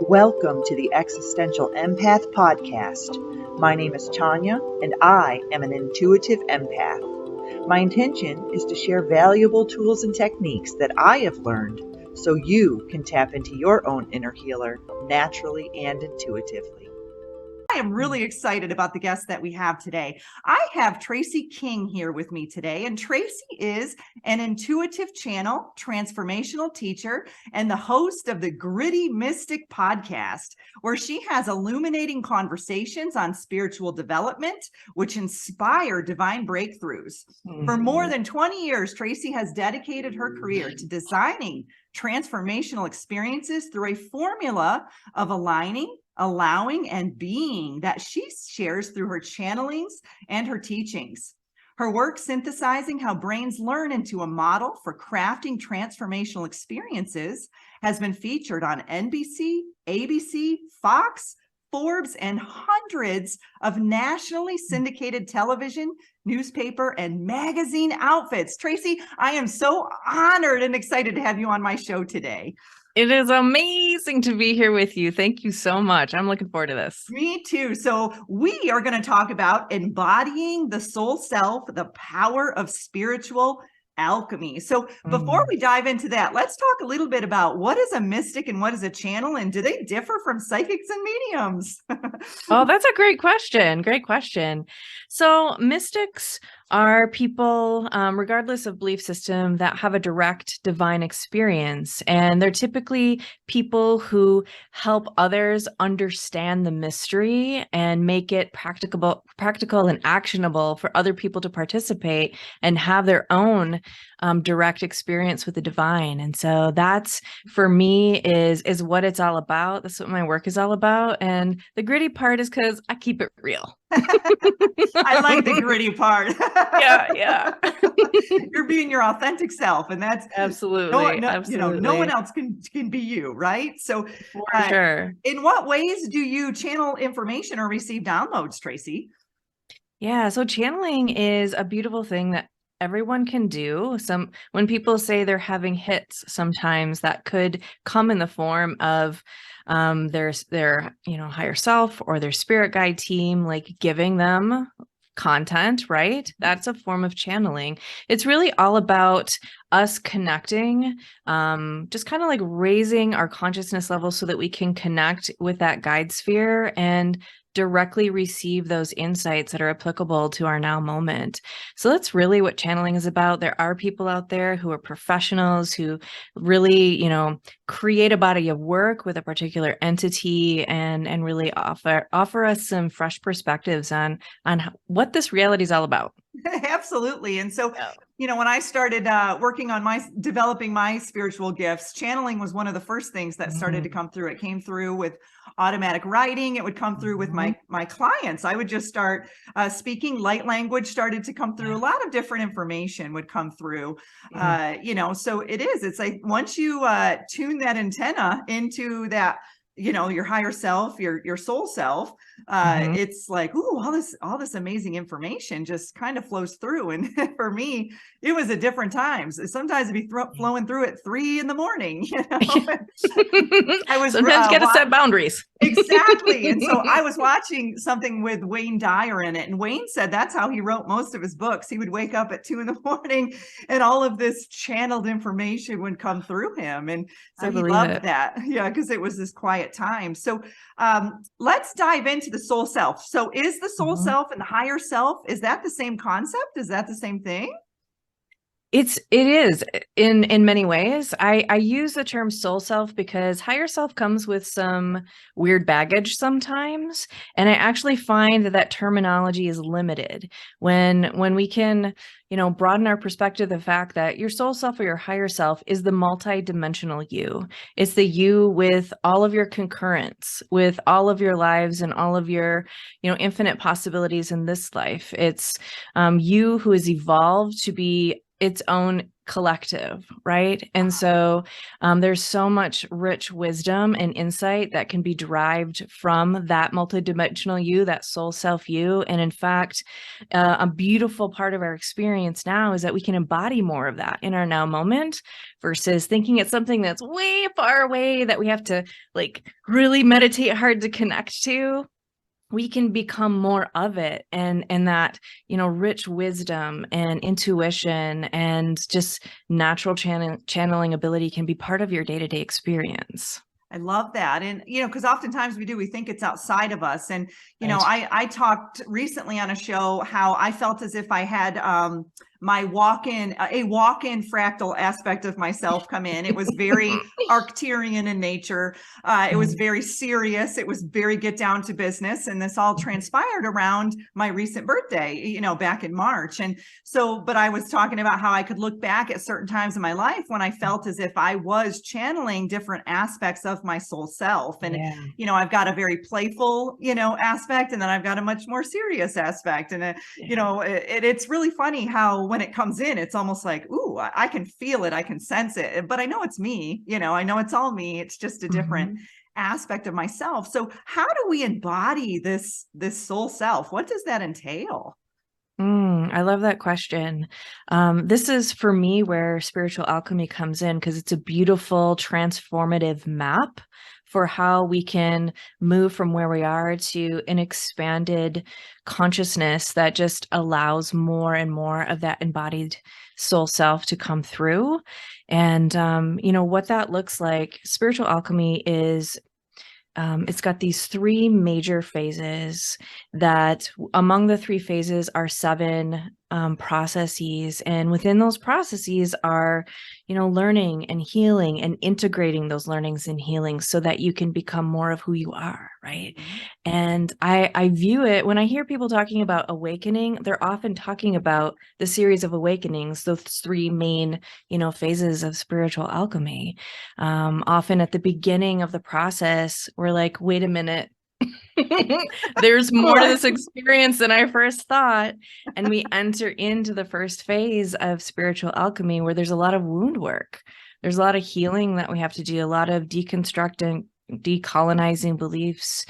Welcome to the Existential Empath Podcast. My name is Tanya, and I am an intuitive empath. My intention is to share valuable tools and techniques that I have learned so you can tap into your own inner healer naturally and intuitively. I am really excited about the guest that we have today. I have Tracy King here with me today, and Tracy is an intuitive channel, transformational teacher, and the host of the Gritty Mystic podcast, where she has illuminating conversations on spiritual development, which inspire divine breakthroughs. For more than 20 years, Tracy has dedicated her career to designing transformational experiences through a formula of aligning, allowing, and being that she shares through her channelings and her teachings. Her work synthesizing how brains learn into a model for crafting transformational experiences has been featured on NBC, ABC, Fox, Forbes, and hundreds of nationally syndicated television, newspaper, and magazine outfits. Tracy, I am so honored and excited to have you on my show today. It is amazing to be here with you. Thank you so much. I'm looking forward to this. Me too. So we are going to talk about embodying the soul self, the power of spiritual alchemy. So before we dive into that, let's talk a little bit about what is a mystic and what is a channel, and do they differ from psychics and mediums? Oh, that's a great question. Great question. So mystics are people, regardless of belief system, that have a direct divine experience. And they're typically people who help others understand the mystery and make it practical and actionable for other people to participate and have their own direct experience with the divine. And so that's, for me, is what it's all about. That's what my work is all about. And the gritty part is because I keep it real. I like the gritty part. Yeah. You're being your authentic self, and that's absolutely. No one else can be you, right? So, for sure. In what ways do you channel information or receive downloads, Tracy? Yeah, so channeling is a beautiful thing that everyone can do. When people say they're having hits, sometimes that could come in the form of their higher self or their spirit guide team, like giving them content, right? That's a form of channeling. It's really all about us connecting, just kind of like raising our consciousness level so that we can connect with that guide sphere and directly receive those insights that are applicable to our now moment. So that's really what channeling is about. There are people out there who are professionals who really, create a body of work with a particular entity and really offer us some fresh perspectives on what this reality is all about. Absolutely. And so, when I started working on developing my spiritual gifts, channeling was one of the first things that started to come through. It came through with automatic writing. It would come through with my clients. I would just start speaking. Light language started to come through. A lot of different information would come through. So it's like once you tune that antenna into that, your higher self, your soul self, it's like, ooh, all this amazing information just kind of flows through. And for me, it was at different times. Sometimes it'd be flowing through at 3 a.m. I was sometimes got to set boundaries. Exactly. And so I was watching something with Wayne Dyer in it. And Wayne said that's how he wrote most of his books. He would wake up at 2 a.m. and all of this channeled information would come through him. And so he loved that. Yeah, because it was this quiet time. So let's dive into the soul self. So is the soul self and the higher self, is that the same concept? Is that the same thing? It is in many ways. I use the term soul self because higher self comes with some weird baggage sometimes. And I actually find that terminology is limited when we can, broaden our perspective, the fact that your soul self or your higher self is the multidimensional you. It's the you with all of your concurrence, with all of your lives and all of your, infinite possibilities in this life. It's you who has evolved to be its own collective, right? And so there's so much rich wisdom and insight that can be derived from that multidimensional you, that soul self you. And in fact, a beautiful part of our experience now is that we can embody more of that in our now moment versus thinking it's something that's way far away that we have to like really meditate hard to connect to. We can become more of it, and that, you know, rich wisdom and intuition and just natural channeling ability can be part of your day-to-day experience. I love that. And, you know, because oftentimes we think it's outside of us. And, you know, Right. I talked recently on a show how I felt as if I had my a walk-in fractal aspect of myself come in. It was very Arcturian in nature. It was very serious. It was very get down to business. And this all transpired around my recent birthday, you know, back in March. And so, but I was talking about how I could look back at certain times in my life when I felt as if I was channeling different aspects of my soul self. And, you know, I've got a very playful, you know, aspect, and then I've got a much more serious aspect. And, you know, it's really funny how when it comes in, it's almost like, ooh, I can feel it. I can sense it, but I know it's me, you know, I know it's all me. It's just a different aspect of myself. So how do we embody this soul self? What does that entail? I love that question. This is for me where spiritual alchemy comes in, because it's a beautiful transformative map for how we can move from where we are to an expanded consciousness that just allows more and more of that embodied soul self to come through. And, you know, what that looks like, spiritual alchemy is it's got these three major phases that among the three phases are 7 processes. And within those processes are, you know, learning and healing and integrating those learnings and healings so that you can become more of who you are, right? And I view it, when I hear people talking about awakening, they're often talking about the series of awakenings, those 3 main, you know, phases of spiritual alchemy. Often at the beginning of the process, we're like, wait a minute, there's more to this experience than I first thought. And we enter into the first phase of spiritual alchemy where there's a lot of wound work. There's a lot of healing that we have to do, a lot of deconstructing, decolonizing beliefs,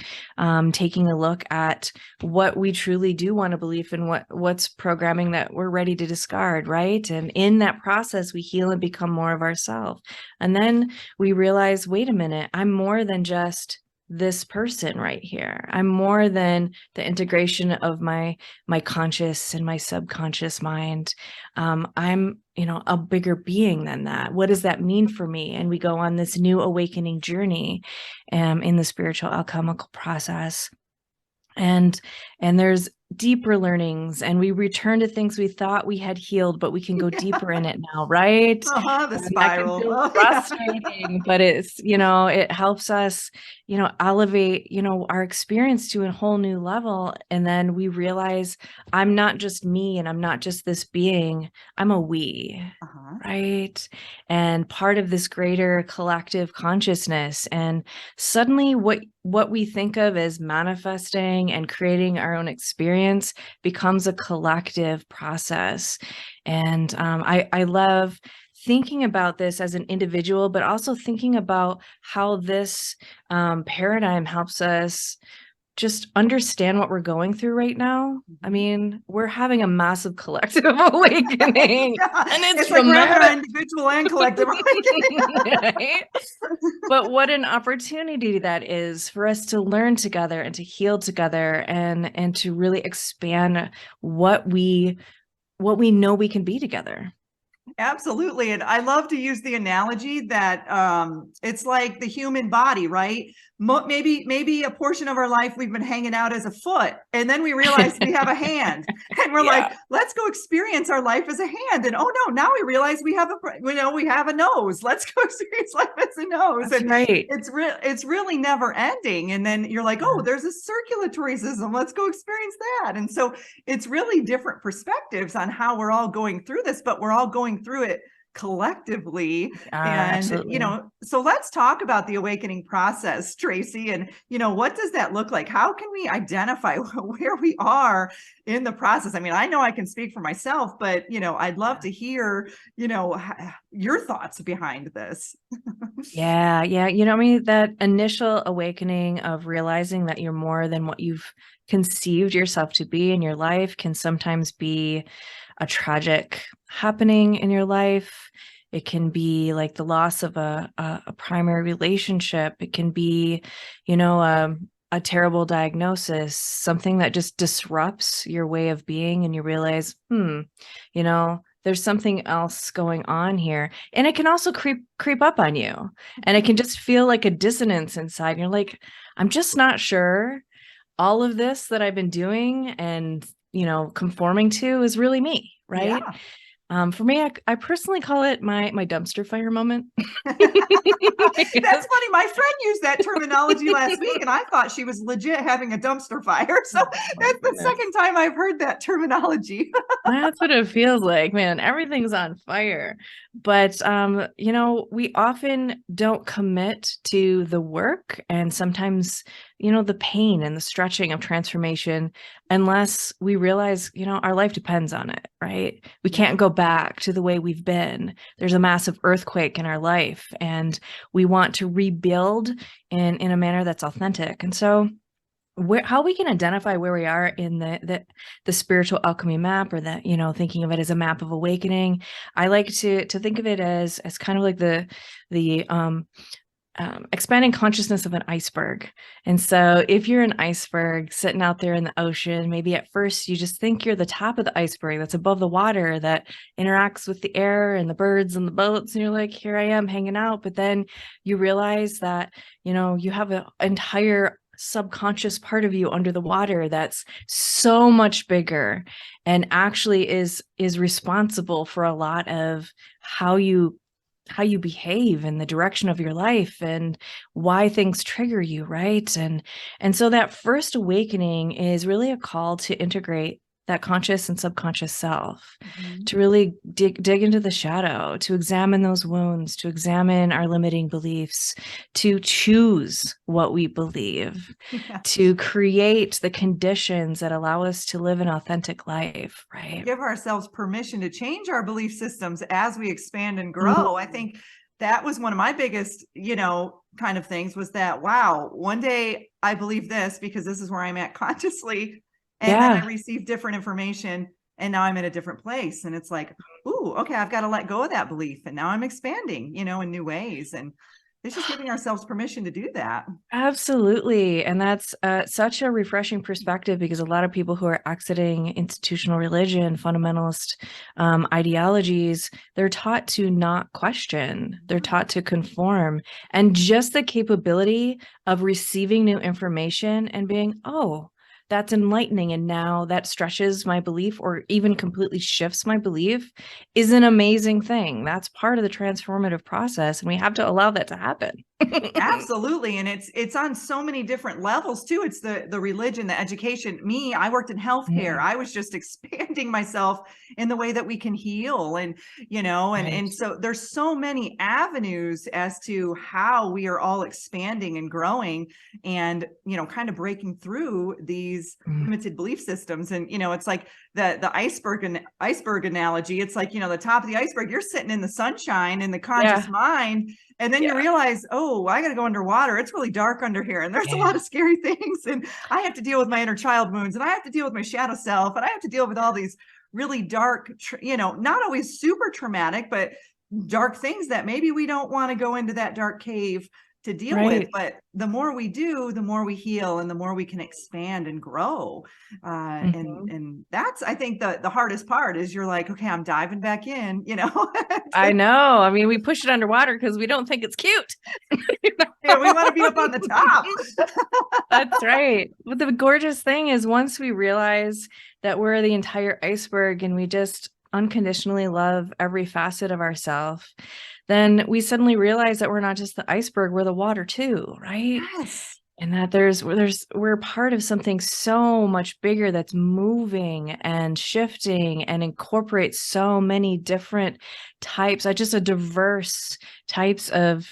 taking a look at what we truly do want to believe and what's programming that we're ready to discard, right? And in that process, we heal and become more of ourselves. And then we realize, wait a minute, I'm more than just this person right here. I'm more than the integration of my conscious and my subconscious mind. I'm, you know, a bigger being than that. What does that mean for me? And we go on this new awakening journey in the spiritual alchemical process. And there's deeper learnings, and we return to things we thought we had healed, but we can go deeper in it now, right? The spiral. That can feel frustrating, but it's, you know, it helps us, you know, elevate, you know, our experience to a whole new level. And then we realize I'm not just me, and I'm not just this being, I'm a we, right? And part of this greater collective consciousness. And suddenly what we think of as manifesting and creating our own experience becomes a collective process. And I love thinking about this as an individual, but also thinking about how this paradigm helps us just understand what we're going through right now. I mean, we're having a massive collective awakening. And it's like we're having an individual and collective awakening. Right? But what an opportunity that is for us to learn together and to heal together and to really expand what we know we can be together. Absolutely. And I love to use the analogy that it's like the human body, right? Maybe a portion of our life we've been hanging out as a foot, and then we realize we have a hand, and we're like, let's go experience our life as a hand. And oh no, now we realize we have a nose. Let's go experience life as a nose. That's and right. It's really never ending. And then you're like, oh, there's a circulatory system. Let's go experience that. And so it's really different perspectives on how we're all going through this, but we're all going through it collectively. And, Absolutely. so let's talk about the awakening process, Tracy. And, what does that look like? How can we identify where we are in the process? I mean, I know I can speak for myself, but, I'd love to hear, your thoughts behind this. Yeah. I mean, that initial awakening of realizing that you're more than what you've conceived yourself to be in your life can sometimes be a tragic happening in your life. It can be like the loss of a primary relationship. It can be, a terrible diagnosis, something that just disrupts your way of being, and you realize, there's something else going on here. And it can also creep up on you. And it can just feel like a dissonance inside. And you're like, I'm just not sure all of this that I've been doing and, conforming to is really me, right? Yeah. For me, I personally call it my dumpster fire moment. That's funny. My friend used that terminology last week, and I thought she was legit having a dumpster fire. So that's the second time I've heard that terminology. That's what it feels like, man. Everything's on fire. But, we often don't commit to the work and sometimes, the pain and the stretching of transformation unless we realize, our life depends on it, right? We can't go back to the way we've been. There's a massive earthquake in our life and we want to rebuild in a manner that's authentic. And so how we can identify where we are in the spiritual alchemy map, or that, thinking of it as a map of awakening. I like to think of it as kind of like the expanding consciousness of an iceberg. And so if you're an iceberg sitting out there in the ocean, maybe at first you just think you're the top of the iceberg that's above the water that interacts with the air and the birds and the boats. And you're like, here I am hanging out. But then you realize that, you have an entire subconscious part of you under the water that's so much bigger and actually is responsible for a lot of how you behave and the direction of your life and why things trigger you, right? And so that first awakening is really a call to integrate that conscious and subconscious self, to really dig into the shadow, to examine those wounds, to examine our limiting beliefs, to choose what we believe, to create the conditions that allow us to live an authentic life, right? Give ourselves permission to change our belief systems as we expand and grow. I think that was one of my biggest, kind of things was that, wow, one day I believe this because this is where I'm at consciously. And then I received different information and now I'm in a different place. And it's like, ooh, okay, I've got to let go of that belief. And now I'm expanding, in new ways. And it's just giving ourselves permission to do that. Absolutely. And that's such a refreshing perspective, because a lot of people who are exiting institutional religion, fundamentalist ideologies, they're taught to not question. They're taught to conform. And just the capability of receiving new information and being, oh, that's enlightening, and now that stretches my belief or even completely shifts my belief, is an amazing thing. That's part of the transformative process, and we have to allow that to happen. Absolutely. And it's on so many different levels too. It's the religion, the education. I worked in healthcare. I was just expanding myself in the way that we can heal. And, and so there's so many avenues as to how we are all expanding and growing and, kind of breaking through these limited belief systems. And, it's like the iceberg analogy. It's like, the top of the iceberg, you're sitting in the sunshine in the conscious mind. And then you realize, oh, I got to go underwater. It's really dark under here. And there's a lot of scary things. And I have to deal with my inner child wounds, and I have to deal with my shadow self. And I have to deal with all these really dark, not always super traumatic, but dark things that maybe we don't want to go into that dark cave to deal with. But the more we do, the more we heal and the more we can expand and grow. And that's, I think, the hardest part is you're like, okay, I'm diving back in, I know. I mean, we push it underwater because we don't think it's cute. Yeah, we want to be up on the top. That's right. But the gorgeous thing is, once we realize that we're the entire iceberg and we just unconditionally love every facet of ourselves, then we suddenly realize that we're not just the iceberg, we're the water too, right? Yes. And that we're part of something so much bigger that's moving and shifting and incorporates so many different types, just a diverse types of,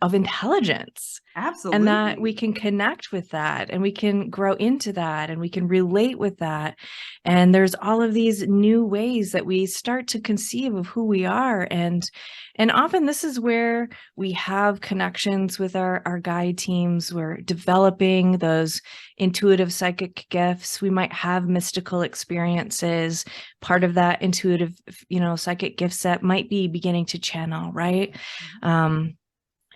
of intelligence. Absolutely. And that we can connect with that, and we can grow into that, and we can relate with that. And there's all of these new ways that we start to conceive of who we are. And often this is where we have connections with our guide teams. We're developing those intuitive psychic gifts. We might have mystical experiences. Part of that intuitive, psychic gift set might be beginning to channel, right?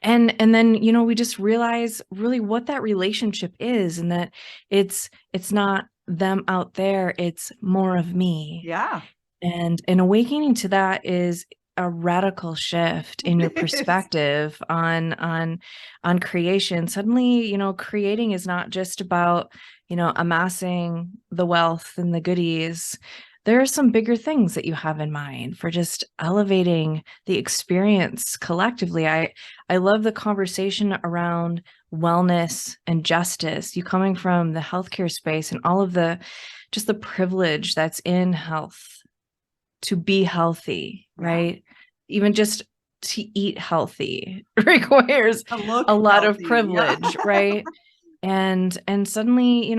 And then, we just realize really what that relationship is, and that it's not them out there, it's more of me. Yeah. And awakening to that is a radical shift in your perspective on creation. Suddenly, creating is not just about, amassing the wealth and the goodies. There are some bigger things that you have in mind for just elevating the experience collectively. I love the conversation around wellness and justice. You coming from the healthcare space and all of the privilege that's in health, to be healthy, right? Even just to eat healthy requires a lot of privilege, right? And suddenly,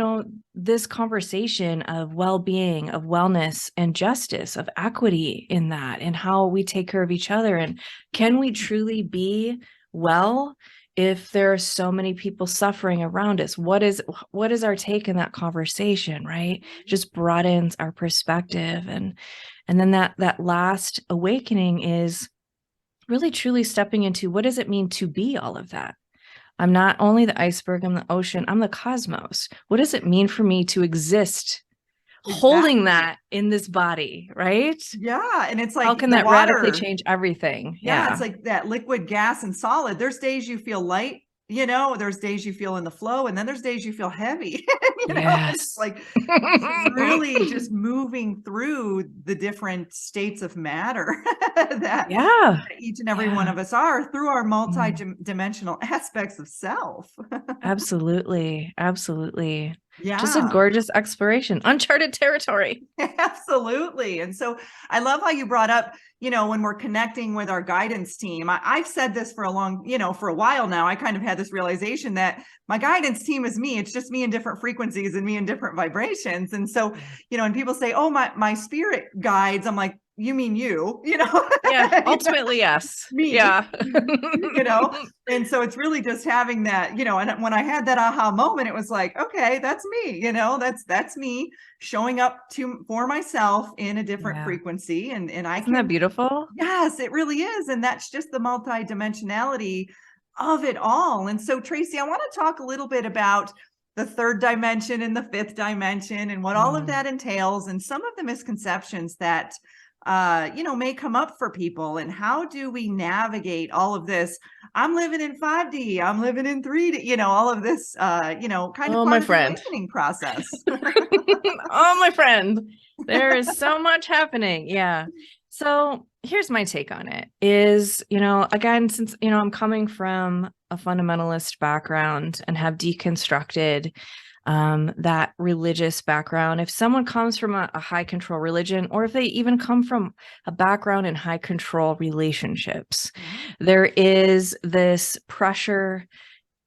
this conversation of well-being, of wellness and justice, of equity in that, and how we take care of each other. And can we truly be well if there are so many people suffering around us? What is our take in that conversation, right? Just broadens our perspective. And then that last awakening is really truly stepping into, what does it mean to be all of that? I'm not only the iceberg, I'm the ocean, I'm the cosmos. What does it mean for me to exist holding that in this body, right? Yeah. And it's like, how can that radically change everything? Yeah. It's like that liquid, gas, and solid. There's days you feel light, there's days you feel in the flow, and then there's days you feel heavy. It's like really just moving through the different states of matter that each and every one of us are, through our multi-dimensional aspects of self. Absolutely. Yeah. Just a gorgeous exploration, uncharted territory. Absolutely. And so I love how you brought up, when we're connecting with our guidance team. I've said this for for a while now. I kind of had this realization that my guidance team is me. It's just me in different frequencies and me in different vibrations. And so, when people say, oh, my spirit guides, I'm like, you mean you, Yeah, ultimately, yes. Me. Yeah. And so it's really just having that, and when I had that aha moment, it was like, okay, that's me, that's me showing up for myself in a different frequency. And Isn't that beautiful? Yes, it really is. And that's just the multidimensionality of it all. And so, Tracy, I want to talk a little bit about the third dimension and the fifth dimension and what all of that entails, and some of the misconceptions that may come up for people, and how do we navigate all of this? I'm living in 5D, I'm living in 3D, all of this, kind of part of the awakening process. Oh, my friend, there is so much happening. Yeah. So here's my take on it is, again, since, I'm coming from a fundamentalist background and have deconstructed that religious background. If someone comes from a high control religion, or if they even come from a background in high control relationships, there is this pressure,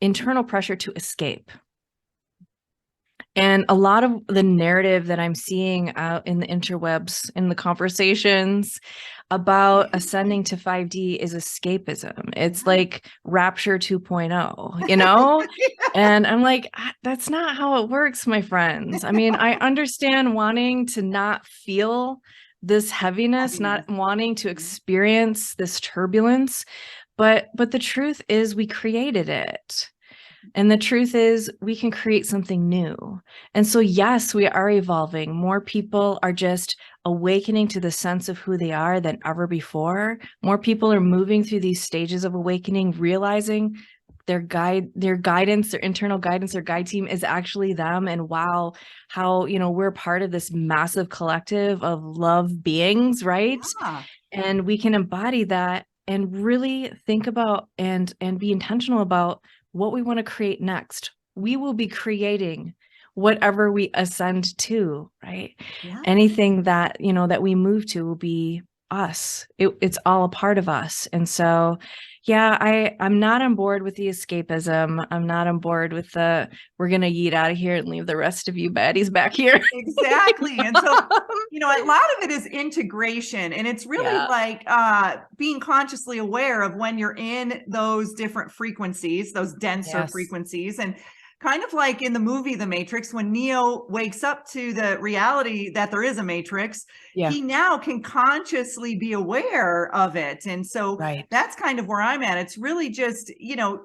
internal pressure to escape. And a lot of the narrative that I'm seeing out in the interwebs, in the conversations about ascending to 5D, is escapism. It's like Rapture 2.0, And I'm like, that's not how it works, my friends. I mean, I understand wanting to not feel this heaviness, not wanting to experience this turbulence, but the truth is we created it. And the truth is we can create something new. And so, yes, we are evolving. More people are just awakening to the sense of who they are than ever before. More people are moving through these stages of awakening, realizing their guidance, their internal guidance, their guide team is actually them. And wow, how, we're part of this massive collective of love beings, right? Yeah. And we can embody that and really think about and be intentional about what we want to create next. We will be creating whatever we ascend to, right? Yeah. Anything that, that we move to will be us. It's all a part of us. And so, yeah, I'm not on board with the escapism. I'm not on board with we're going to yeet out of here and leave the rest of you baddies back here. Exactly. And so, a lot of it is integration, and it's really like being consciously aware of when you're in those different frequencies, those denser frequencies. And kind of like in the movie The Matrix, when Neo wakes up to the reality that there is a matrix, he now can consciously be aware of it. And so that's kind of where I'm at. It's really just,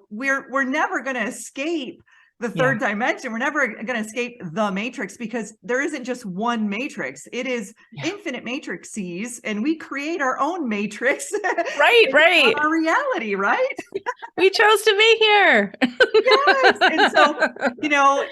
we're never going to escape the third dimension. We're never going to escape the matrix, because there isn't just one matrix. It is infinite matrices, and we create our own matrix. Right. Our reality, right? We chose to be here. Yes. And so,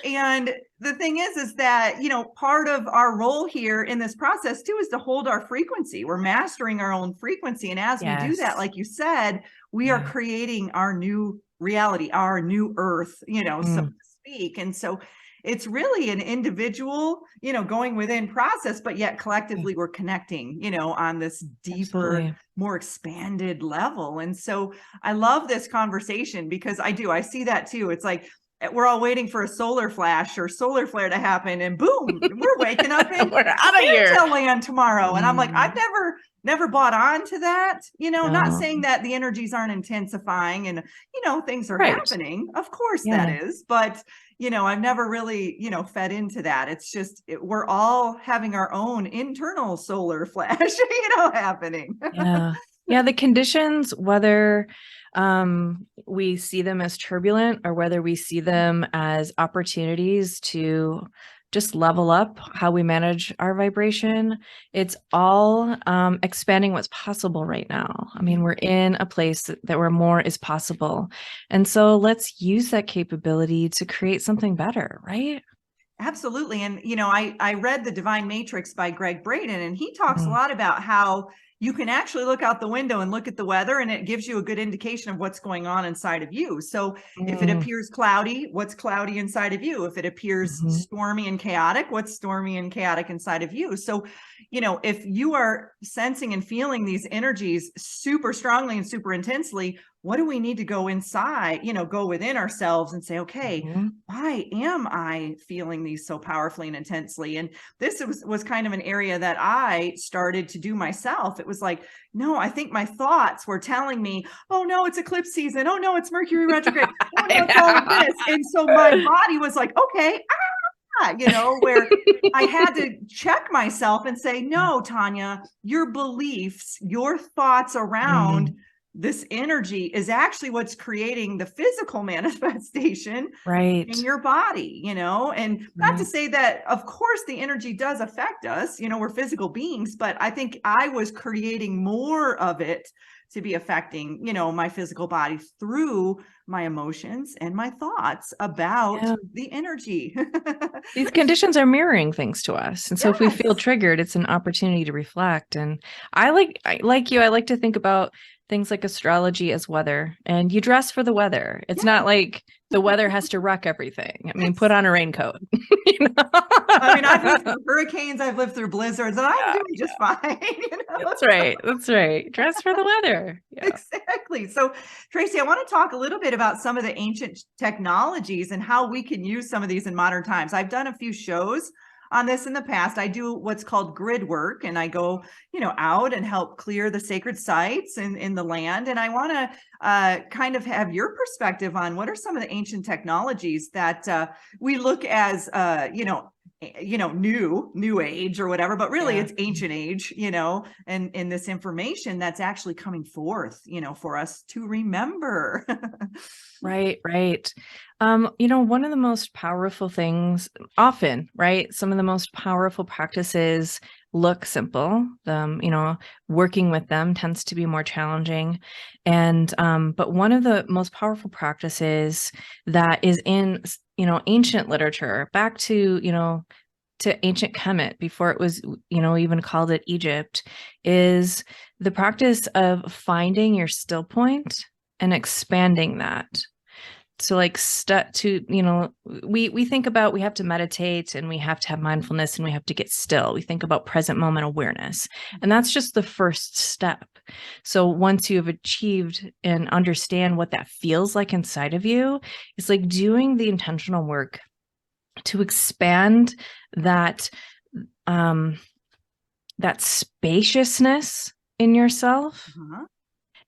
and the thing is that, part of our role here in this process too, is to hold our frequency. We're mastering our own frequency. And as we do that, like you said, we are creating our new reality, our new earth, so to speak. And so it's really an individual, going within process, but yet collectively we're connecting, on this deeper, more expanded level. And so I love this conversation, because I see that too. It's like, we're all waiting for a solar flash or solar flare to happen, and boom, we're waking up in we're out of here land tomorrow. And I'm like, I've never bought on to that, not saying that the energies aren't intensifying and, things are happening. Of course that is, but, I've never really, fed into that. It's just, we're all having our own internal solar flash, happening. Yeah. The conditions, whether we see them as turbulent or whether we see them as opportunities to just level up how we manage our vibration, it's all expanding what's possible right now. I mean, we're in a place that where more is possible. And so let's use that capability to create something better, right? Absolutely. And, I read The Divine Matrix by Greg Braden, and he talks a lot about how you can actually look out the window and look at the weather, and it gives you a good indication of what's going on inside of you. So if it appears cloudy, what's cloudy inside of you? If it appears stormy and chaotic, what's stormy and chaotic inside of you? So, if you are sensing and feeling these energies super strongly and super intensely, what do we need to go inside, go within ourselves and say, okay, why am I feeling these so powerfully and intensely? And this was kind of an area that I started to do myself. It was like, no, I think my thoughts were telling me, oh no, it's eclipse season. Oh no, it's Mercury retrograde. Oh no, it's all of this. And so my body was like, okay, where I had to check myself and say, no, Tanya, your beliefs, your thoughts around this energy is actually what's creating the physical manifestation in your body, and not to say that, of course, the energy does affect us, we're physical beings, but I think I was creating more of it to be affecting, my physical body through my emotions and my thoughts about the energy. These conditions are mirroring things to us. And so if we feel triggered, it's an opportunity to reflect. And I like to think about things like astrology as weather, and you dress for the weather. It's not like the weather has to wreck everything. I mean, put on a raincoat. I mean, I've lived through hurricanes, I've lived through blizzards, and I'm doing just fine. That's right. Dress for the weather. Exactly. So, Tracy, I want to talk a little bit about some of the ancient technologies and how we can use some of these in modern times. I've done a few shows on this in the past. I do what's called grid work, and I go, out and help clear the sacred sites in the land. And I want to kind of have your perspective on what are some of the ancient technologies that we look as, new age or whatever, but really it's ancient age, and in this information that's actually coming forth, for us to remember. Right. One of the most powerful things often, right? Some of the most powerful practices look simple. Working with them tends to be more challenging. And, but one of the most powerful practices that is in, ancient literature, back to ancient Kemet, before it was, even called it Egypt, is the practice of finding your still point and expanding that. So like we think about, we have to meditate and we have to have mindfulness and we have to get still. We think about present moment awareness, and that's just the first step. So once you have achieved and understand what that feels like inside of you, it's like doing the intentional work to expand that, that spaciousness in yourself.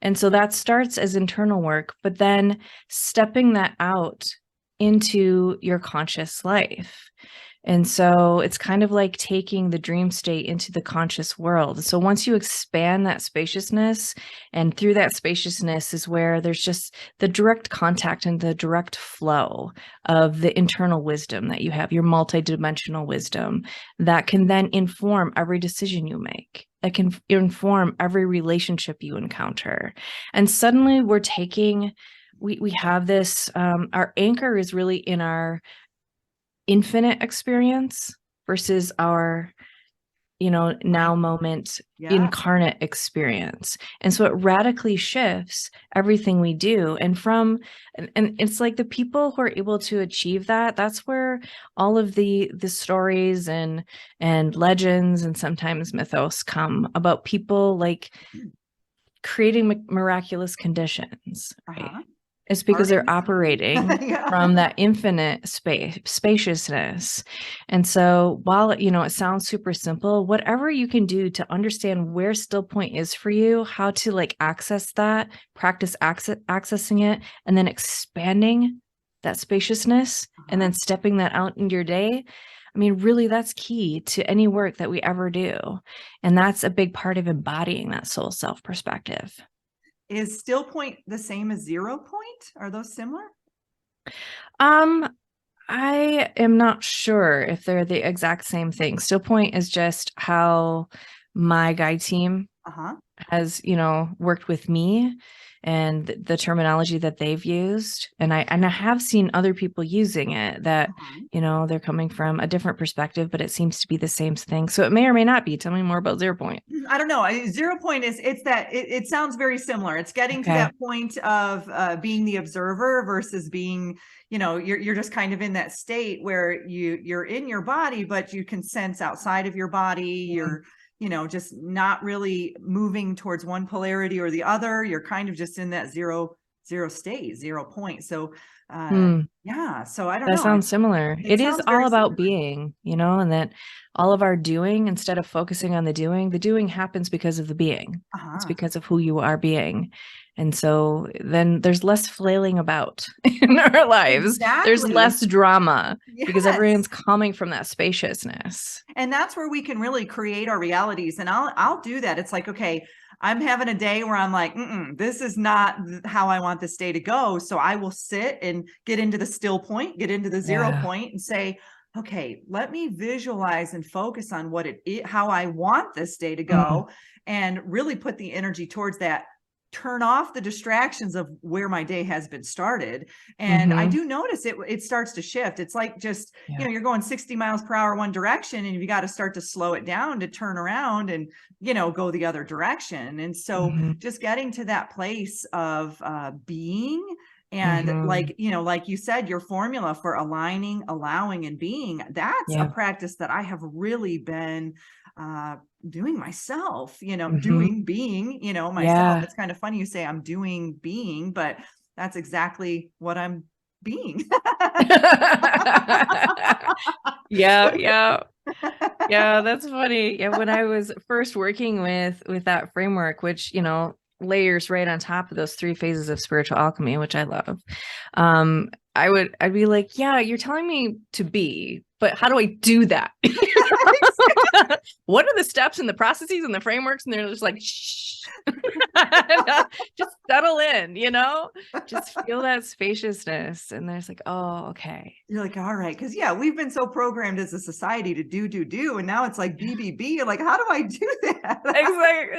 And so that starts as internal work, but then stepping that out into your conscious life. And so it's kind of like taking the dream state into the conscious world. So once you expand that spaciousness, and through that spaciousness is where there's just the direct contact and the direct flow of the internal wisdom that you have, your multidimensional wisdom that can then inform every decision you make. That can inform every relationship you encounter. And suddenly we're taking, we have this, our anchor is really in our infinite experience versus our, now moment incarnate experience. And so it radically shifts everything we do. And it's like the people who are able to achieve that, that's where all of the stories and legends and sometimes mythos come about people like creating miraculous conditions, right? It's because they're operating from that infinite spaciousness. And so while, it sounds super simple, whatever you can do to understand where still point is for you, how to like access that, practice accessing it, and then expanding that spaciousness and then stepping that out into your day. I mean, really, that's key to any work that we ever do. And that's a big part of embodying that soul self perspective. Is still point the same as 0 point? Are those similar? I am not sure if they're the exact same thing. Still point is just how my guide team has, worked with me and the terminology that they've used. And I have seen other people using it that, they're coming from a different perspective, but it seems to be the same thing. So it may or may not be. Tell me more about 0 point. I don't know. 0 point is, it sounds very similar. It's getting to that point of being the observer versus being, you're just kind of in that state where you're in your body, but you can sense outside of your body. You're, just not really moving towards one polarity or the other. You're kind of just in that zero state, 0 point. So, so I don't know. That sounds similar. It is all about being, and that all of our doing, instead of focusing on the doing happens because of the being. It's because of who you are being. And so then there's less flailing about in our lives. There's less drama because everyone's coming from that spaciousness. And that's where we can really create our realities. And I'll do that. It's like, okay, I'm having a day where I'm like, this is not how I want this day to go. So I will sit and get into the still point, get into the 0 point and say, okay, let me visualize and focus on what how I want this day to go and really put the energy towards that. Turn off the distractions of where my day has been started. And I do notice it starts to shift. It's like just, you're going 60 miles per hour one direction and you got to start to slow it down to turn around and, go the other direction. And so just getting to that place of being and like you said, your formula for aligning, allowing, and being, that's a practice that I have really been doing myself, doing being, myself. It's kind of funny you say I'm doing being, but that's exactly what I'm being. Yeah, that's funny. Yeah, when I was first working with that framework, which, layers right on top of those 3 phases of spiritual alchemy, which I love. I'd be like, yeah, you're telling me to be, but how do I do that? What are the steps and the processes and the frameworks? And they're just like, shh, just settle in, just feel that spaciousness. And there's like, oh, okay. You're like, all right. Cause we've been so programmed as a society to do. And now it's like be. You're like, how do I do that?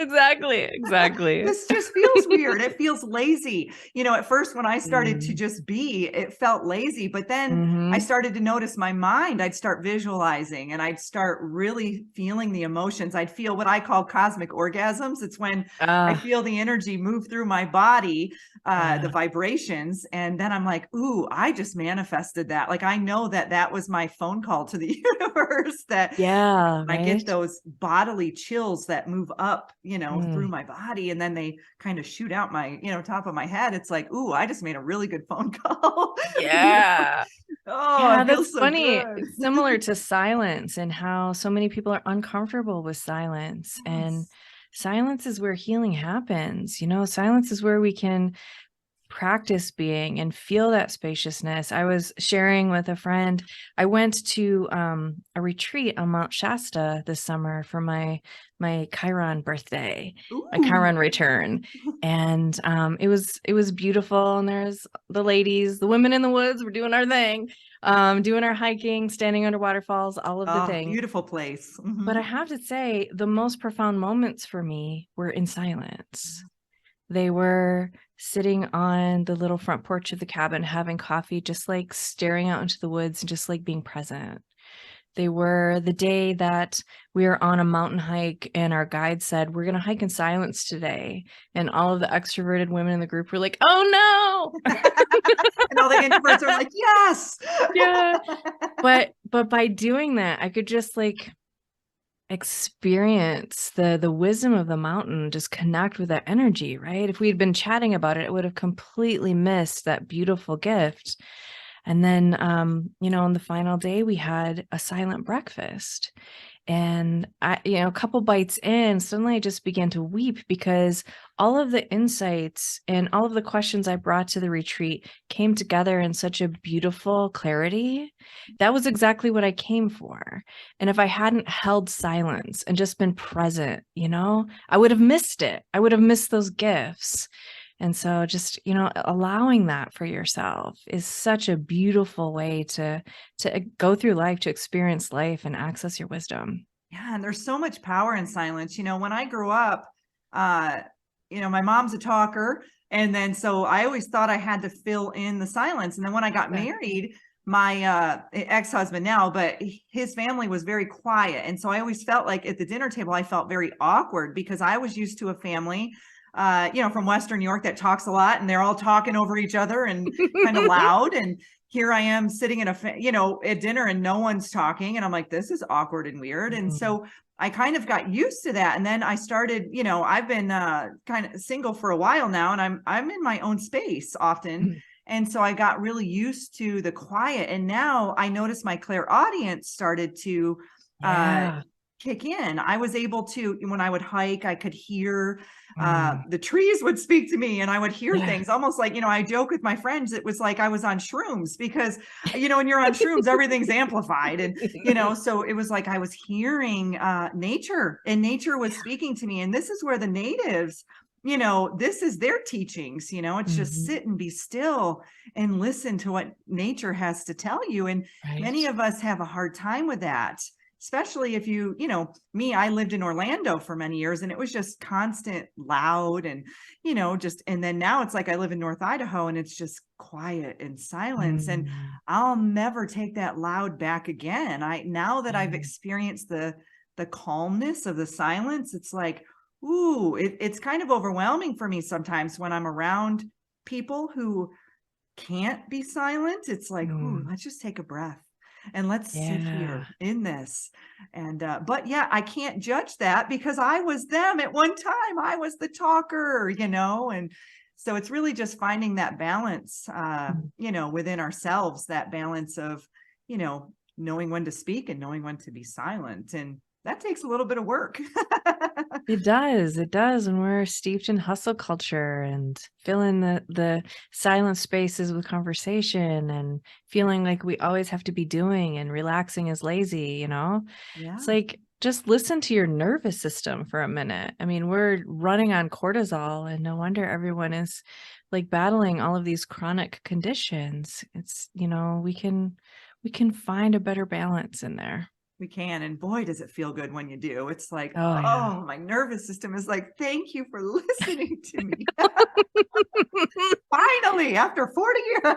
Exactly. This just feels weird. It feels lazy. At first when I started to just be, it felt lazy, but then I started to notice my mind. I'd start visualizing and I'd start really feeling the emotions. I'd feel what I call cosmic orgasms. It's when I feel the the energy move through my body, the vibrations. And then I'm like, ooh, I just manifested that. Like, I know that that was my phone call to the universe, that I get those bodily chills that move up, through my body, and then they kind of shoot out my, top of my head. It's like, ooh, I just made a really good phone call. Yeah. Oh, Yeah, it feels that's so funny. good. It's similar to silence and how so many people are uncomfortable with silence. And silence is where healing happens. Silence is where we can practice being and feel that spaciousness. I was sharing with a friend, I went to a retreat on Mount Shasta this summer for my Chiron birthday, my Chiron return. And it was beautiful. And there's the ladies, the women in the woods, were doing our thing, doing our hiking, standing under waterfalls, all of the things. Beautiful place. But I have to say, the most profound moments for me were in silence. They were sitting on the little front porch of the cabin, having coffee, just like staring out into the woods and just like being present. They were the day that we were on a mountain hike and our guide said, we're going to hike in silence today. And all of the extroverted women in the group were like, oh no. And all the introverts are like, yes. Yeah. But by doing that, I could just like experience the wisdom of the mountain, just connect with that energy, right? If we had been chatting about it, it would have completely missed that beautiful gift. And then, on the final day, we had a silent breakfast. And I, a couple bites in, suddenly I just began to weep because all of the insights and all of the questions I brought to the retreat came together in such a beautiful clarity. That was exactly what I came for. And if I hadn't held silence and just been present, I would have missed it. I would have missed those gifts. And so just, allowing that for yourself is such a beautiful way to go through life, to experience life and access your wisdom. Yeah. And there's so much power in silence. When I grew up, my mom's a talker. And then, so I always thought I had to fill in the silence. And then when I got married, my ex-husband now, but his family was very quiet. And so I always felt like at the dinner table, I felt very awkward because I was used to a family from Western New York that talks a lot and they're all talking over each other and kind of loud. And here I am sitting in at dinner and no one's talking. And I'm like, this is awkward and weird. And so I kind of got used to that. And then I started, I've been kind of single for a while now, and I'm in my own space often. And so I got really used to the quiet. And now I noticed my clairaudience started to kick in. I was able to, when I would hike, I could hear the trees would speak to me and I would hear things almost like, I joke with my friends. It was like I was on shrooms because, when you're on shrooms, everything's amplified. And, so it was like I was hearing nature, and nature was speaking to me. And this is where the natives, this is their teachings, it's just sit and be still and listen to what nature has to tell you. And many of us have a hard time with that. Especially if me, I lived in Orlando for many years and it was just constant loud and, and then now it's like I live in North Idaho and it's just quiet and silence. And I'll never take that loud back again. Now that I've experienced the calmness of the silence, it's like, ooh, it's kind of overwhelming for me sometimes when I'm around people who can't be silent. It's like, ooh, let's just take a breath. And let's sit here in this. And, but yeah, I can't judge that because I was them at one time. I was the talker, and so it's really just finding that balance, within ourselves, that balance of, knowing when to speak and knowing when to be silent. And that takes a little bit of work. It does. It does. And we're steeped in hustle culture and filling the silent spaces with conversation and feeling like we always have to be doing, and relaxing is lazy, It's like, just listen to your nervous system for a minute. I mean, we're running on cortisol, and no wonder everyone is like battling all of these chronic conditions. It's, we can find a better balance in there. We can. And boy, does it feel good when you do. It's like, my nervous system is like, thank you for listening to me. Finally, after 40 years.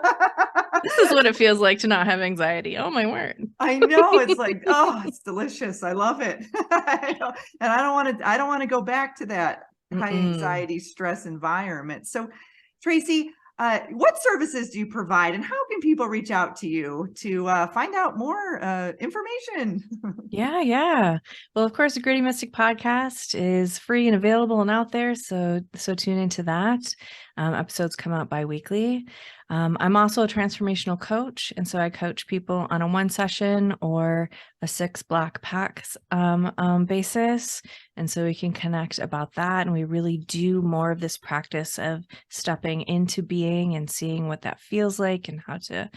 This is what it feels like to not have anxiety. Oh my word. I know. It's like, oh, it's delicious. I love it. And I don't want to go back to that high anxiety, stress environment. So, Tracy, what services do you provide, and how can people reach out to you to find out more information? Yeah. Well, of course, the Gritty Mystic podcast is free and available and out there. So tune into that. Episodes come out bi-weekly. I'm also a transformational coach. And so I coach people on a 1 session or a 6 block packs basis. And so we can connect about that. And we really do more of this practice of stepping into being and seeing what that feels like and how to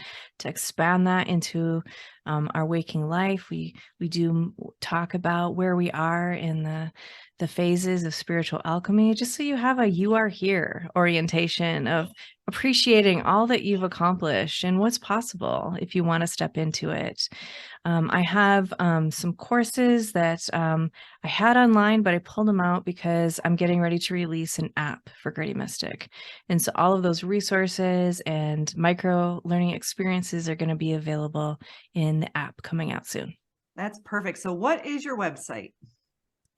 expand that into our waking life. We do talk about where we are in the phases of spiritual alchemy, just so you have a "you are here" orientation of appreciating all that you've accomplished and what's possible if you want to step into it. I have some courses that I had online, but I pulled them out because I'm getting ready to release an app for Gritty Mystic. And so all of those resources and micro learning experiences are going to be available in the app coming out soon. That's perfect. So what is your website?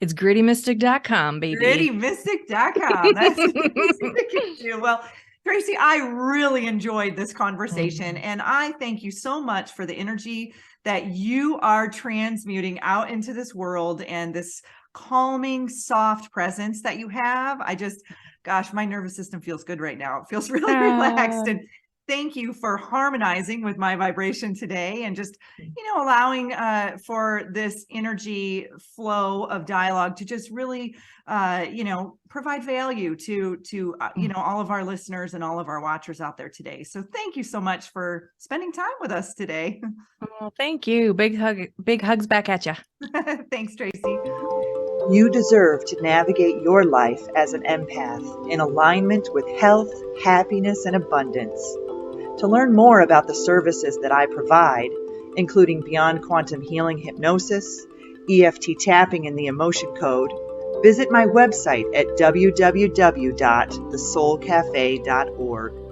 It's grittymystic.com, baby. Grittymystic.com. That's easy to get to. Well, Tracy, I really enjoyed this conversation, and I thank you so much for the energy that you are transmuting out into this world and this calming, soft presence that you have. Gosh, my nervous system feels good right now. It feels really relaxed. And thank you for harmonizing with my vibration today and just, allowing for this energy flow of dialogue to just really, provide value to all of our listeners and all of our watchers out there today. So thank you so much for spending time with us today. Oh, thank you. Big hugs back at you. Thanks, Tracy. You deserve to navigate your life as an empath in alignment with health, happiness, and abundance. To learn more about the services that I provide, including Beyond Quantum Healing Hypnosis, EFT tapping, and the Emotion Code, visit my website at www.thesoulcafe.org.